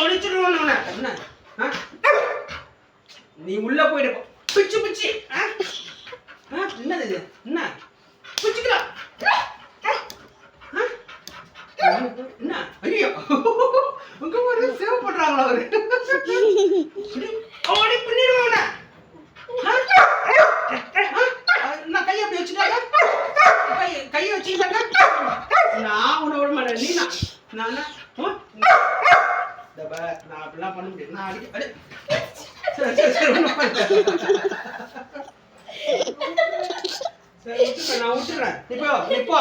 ஒழிச்சிடுவோம் என்ன நீ உள்ள போயிடு பிச்சு பிச்சு என்னது இது என்ன பிச்சுக்கலாம் என்ன ஐயோ உங்க ஒரு சேவ் பண்றாங்களா அவரு ஓடி பண்ணிடுவாங்க நான் கையை அப்படி வச்சுட்டாங்க கையை வச்சுட்டாங்க நான் உன்னை விட மாட்டேன் நீ நான் நான் அப்படிலாம் பண்ண முடியாது நான் அடி சரி நான் விட்டுறேன் இப்போ